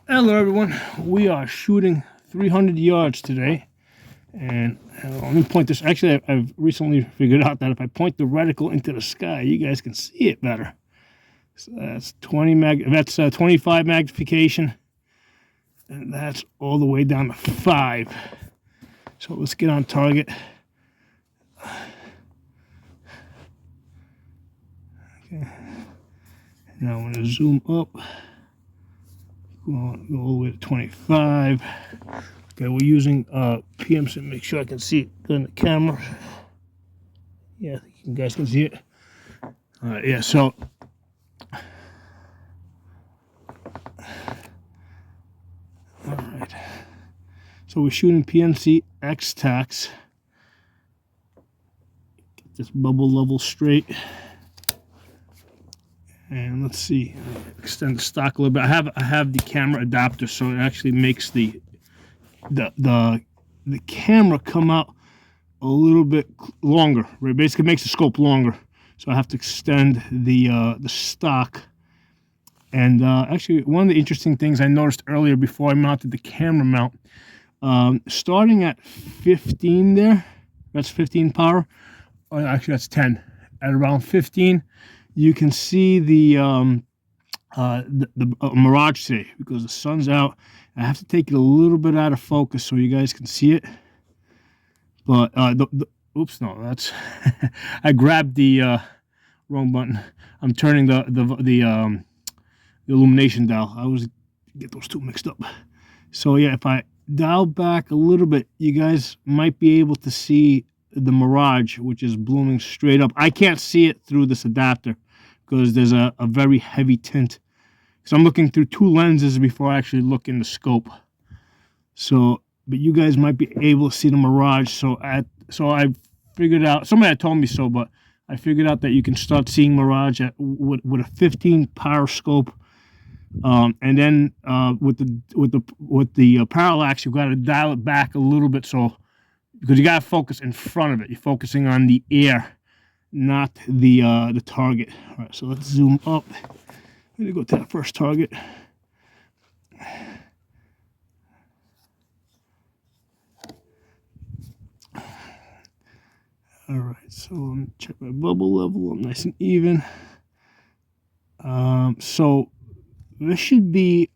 Hello everyone, we are shooting 300 yards today, and let me point this. Actually, I've recently figured out that if I point the reticle into the sky, you guys can see it better. So that's 25 magnification, and that's all the way down to 5. So let's get on target. Okay. Now I'm going to zoom up. Go all the way to 25. Okay, we're using PMC to make sure I can see it good in the camera. Yeah, I think you guys can see it. Yeah, so all right. So we're shooting PNC X-Tax. Get this bubble level straight. And let's see, extend the stock a little bit. I have the camera adapter, so it actually makes the camera come out a little bit longer. Right, basically makes the scope longer. So I have to extend the stock. And actually, one of the interesting things I noticed earlier before I mounted the camera mount, starting at 15 there, that's 15 power. Oh, actually, that's 10. At around 15. You can see the mirage today because the sun's out. I have to take it a little bit out of focus so you guys can see it. But oops, no, that's I grabbed the wrong button. I'm turning the illumination dial. I always get those two mixed up. So yeah, if I dial back a little bit, you guys might be able to see the mirage, which is blooming straight up. I can't see it through this adapter because there's a very heavy tint. So I'm looking through two lenses before I actually look in the scope. So, but you guys might be able to see the mirage. So I figured out, somebody had told me so, but I figured out that you can start seeing mirage with a 15 power scope. And then with the parallax, you've got to dial it back a little bit, so because you got to focus in front of it. You're focusing on the air, not the target. All right, so let's zoom up. I'm gonna go to that first target. All right, so let me check my bubble level. I'm nice and even. So this should be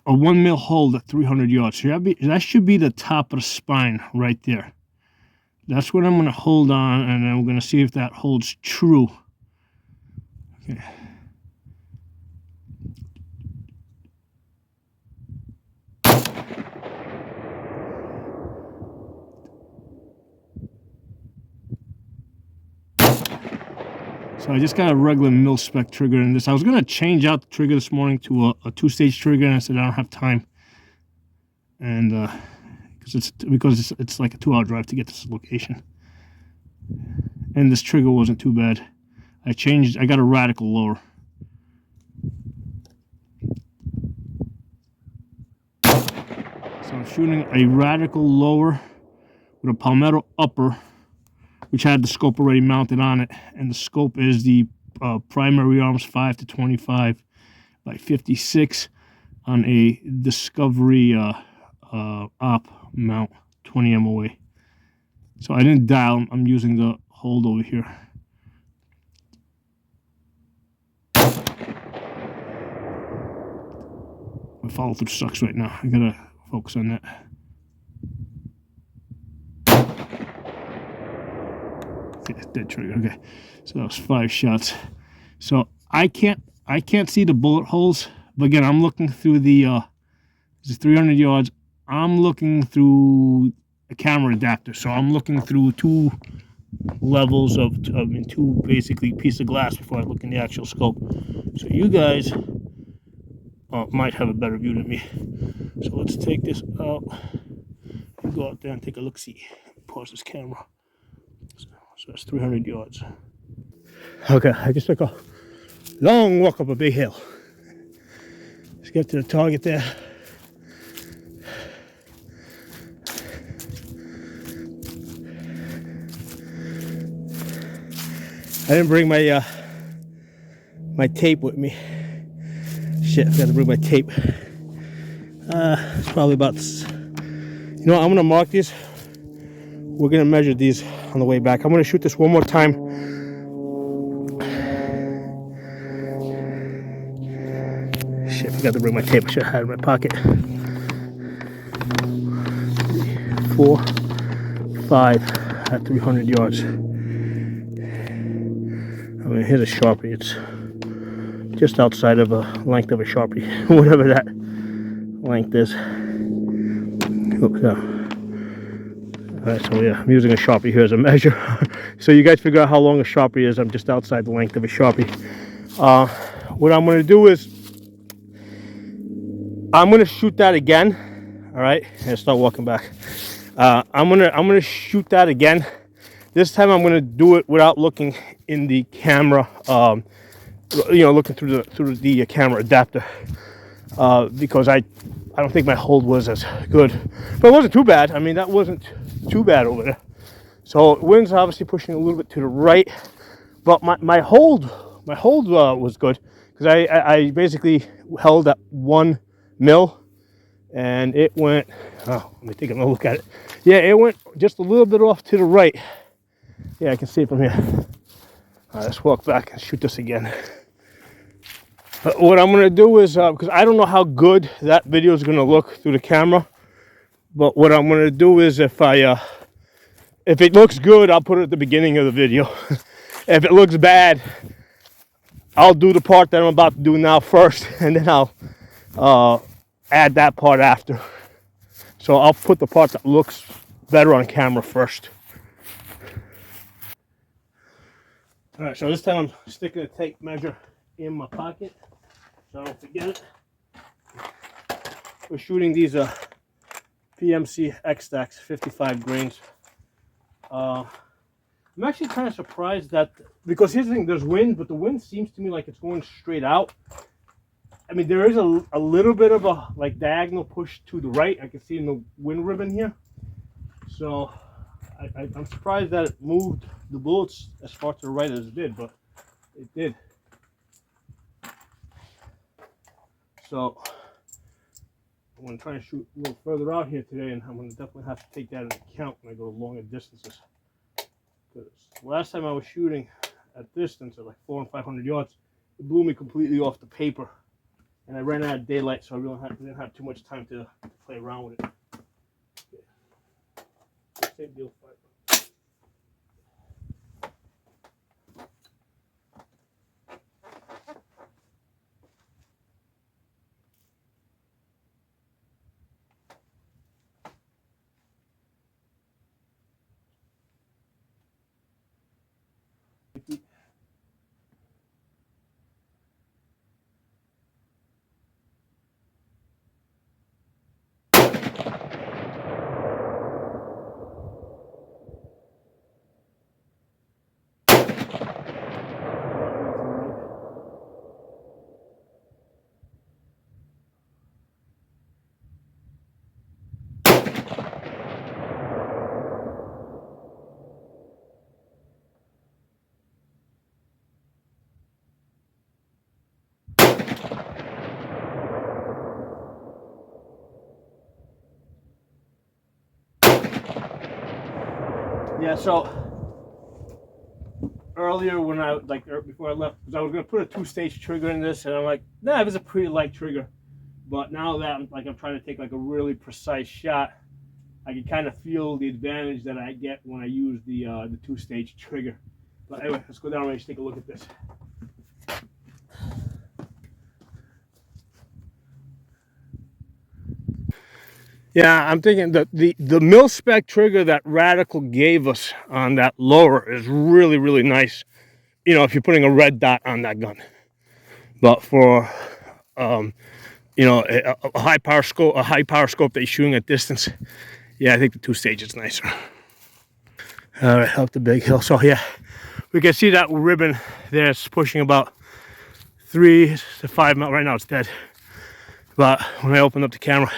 a 1 mil hold at 300 yards. So that should be the top of the spine right there. That's what I'm going to hold on, and then we're going to see if that holds true. Okay. So I just got a regular mil-spec trigger in this. I was going to change out the trigger this morning to a two-stage trigger, and I said I don't have time. And because it's like a 2-hour drive to get to this location. And this trigger wasn't too bad. I got a radical lower. So I'm shooting a radical lower with a palmetto upper, which had the scope already mounted on it. And the scope is the primary arms 5 to 25 by 56 on a Discovery op mount, 20 MOA. So I didn't dial, I'm using the hold over here. My follow through sucks right now. I gotta focus on that. Okay, dead trigger. Okay, so that was 5 shots. So I can't see the bullet holes, but again, I'm looking through the this is 300 yards. I'm looking through a camera adapter, so I'm looking through two levels two basically pieces of glass before I look in the actual scope. So you guys might have a better view than me. So let's take this out and go out there and take a look-see. Pause this camera. So that's 300 yards. Okay, I just took a long walk up a big hill. Let's get to the target there. I didn't bring my tape with me. Shit, I forgot to bring my tape. It's probably about, you know what, I'm gonna mark these. We're gonna measure these on the way back. I'm gonna shoot this one more time. Shit, I forgot to bring my tape. I should have had it in my pocket. 4, 5 at 300 yards. I mean, here's a Sharpie. It's just outside of a length of a Sharpie, whatever that length is. Oh, no. Alright, so yeah, I'm using a Sharpie here as a measure. So you guys figure out how long a Sharpie is. I'm just outside the length of a Sharpie. What I'm going to do is I'm going to shoot that again. Alright, and start walking back. I'm gonna shoot that again. This time I'm gonna do it without looking in the camera. You know, looking through the camera adapter, because I don't think my hold was as good, but it wasn't too bad. I mean, that wasn't too bad over there. So wind's obviously pushing a little bit to the right, but my hold was good, because I basically held at 1 mil. And it went, oh, let me take a look at it. Yeah, it went just a little bit off to the right. Yeah, I can see it from here. All right, let's walk back and shoot this again. But what I'm gonna do is, because I don't know how good that video is gonna look through the camera, but what I'm gonna do is, if it looks good, I'll put it at the beginning of the video. If it looks bad, I'll do the part that I'm about to do now first, and then I'll add that part after. So I'll put the part that looks better on camera first. All right, so this time I'm sticking a tape measure in my pocket so I don't forget it. We're shooting these PMC X-Stacks, 55 grains. I'm actually kind of surprised that, because here's the thing, there's wind, but the wind seems to me like it's going straight out. I mean, there is a little bit of a like diagonal push to the right. I can see in the wind ribbon here. So I'm surprised that it moved the bullets as far to the right as it did, but it did. So I'm going to try and shoot a little further out here today, and I'm going to definitely have to take that into account when I go longer distances. Because last time I was shooting at distance of like 400 and 500 yards, it blew me completely off the paper. And I ran out of daylight, so I really didn't have too much time to play around with it. Okay. Same deal. Yeah, so earlier when before I left, because I was gonna put a 2-stage trigger in this, and I'm like, nah, it was a pretty light trigger. But now that I'm trying to take like a really precise shot, I can kind of feel the advantage that I get when I use the 2-stage trigger. But anyway, let's go down and take a look at this. Yeah, I'm thinking that the mil-spec trigger that Radical gave us on that lower is really, really nice. You know, if you're putting a red dot on that gun. But for you know, a high power scope that you're shooting at distance, yeah, I think the 2-stage is nicer. All right, up the big hill. So yeah, we can see that ribbon there. It's pushing about 3 to 5 miles. Right now it's dead. But when I opened up the camera,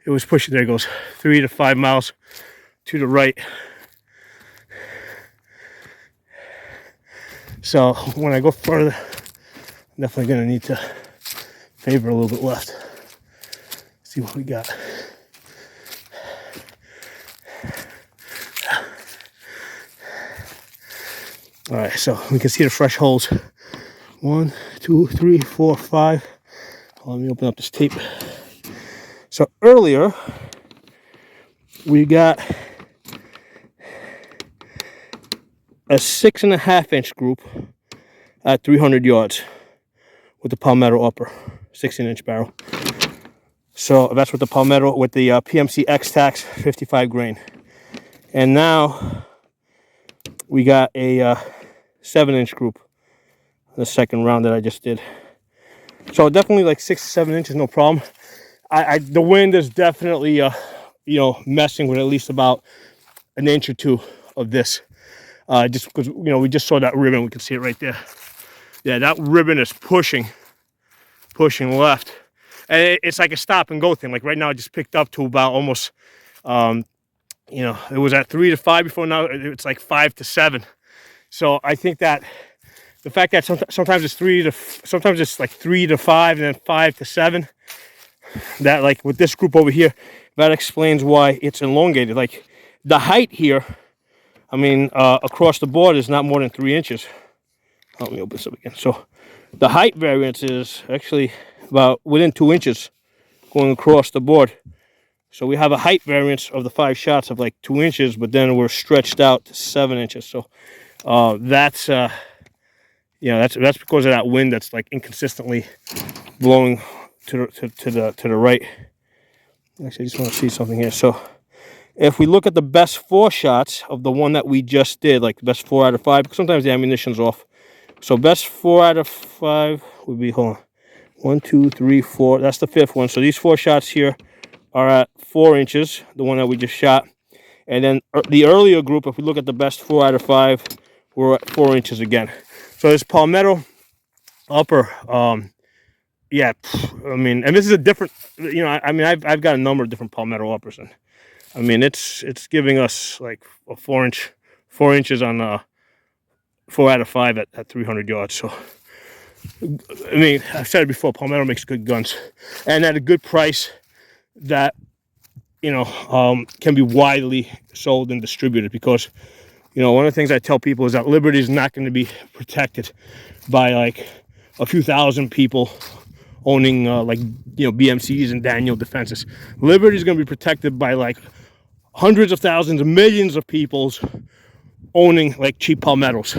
it was pushing. There it goes, 3 to 5 miles to the right. So when I go further, I'm definitely gonna need to favor a little bit left. Let's see what we got. All right, so we can see the fresh holes. 1, 2, 3, 4, 5. Let me open up this tape. So earlier, we got a 6.5-inch group at 300 yards with the Palmetto upper, 16-inch barrel. So that's with the Palmetto, with the PMC X-Tax 55 grain. And now we got a 7-inch group, the second round that I just did. So definitely like 6 to 7 inches, no problem. The wind is definitely, you know, messing with at least about an inch or two of this. Just because, you know, we just saw that ribbon. We can see it right there. Yeah, that ribbon is pushing left. And it's like a stop and go thing. Like right now, I just picked up to about almost, you know, it was at 3 to 5 before. Now it's like 5 to 7. So I think that the fact that sometimes it's sometimes it's like 3 to 5 and then 5 to 7. That, like with this group over here, that explains why it's elongated. Like the height here, I mean, across the board is not more than 3 inches. Oh, let me open this up again. So the height variance is actually about within 2 inches going across the board. So we have a height variance of the 5 shots of like 2 inches, but then we're stretched out to 7 inches. So that's you know, that's because of that wind that's like inconsistently blowing to the right. Actually, I just want to see something here. So if we look at the best 4 shots of the one that we just did, like the best 4 out of 5, because sometimes the ammunition's off. So best 4 out of 5 would be, hold on, 1, 2, 3, 4. That's the 5th one. So these 4 shots here are at 4 inches, the one that we just shot. And then the earlier group, if we look at the best 4 out of 5, we're at 4 inches again. So this Palmetto upper, yeah, I mean, and this is a different, you know, I mean, I've got a number of different Palmetto uppers, and I mean, it's giving us like a 4 inches on 4 out of 5 at 300 yards. So, I mean, I've said it before, Palmetto makes good guns, and at a good price that, you know, can be widely sold and distributed. Because, you know, one of the things I tell people is that Liberty is not going to be protected by like a few thousand people owning like, you know, BMCs and Daniel defenses. Liberty is going to be protected by like hundreds of thousands, millions of people's owning like cheap Palmettos.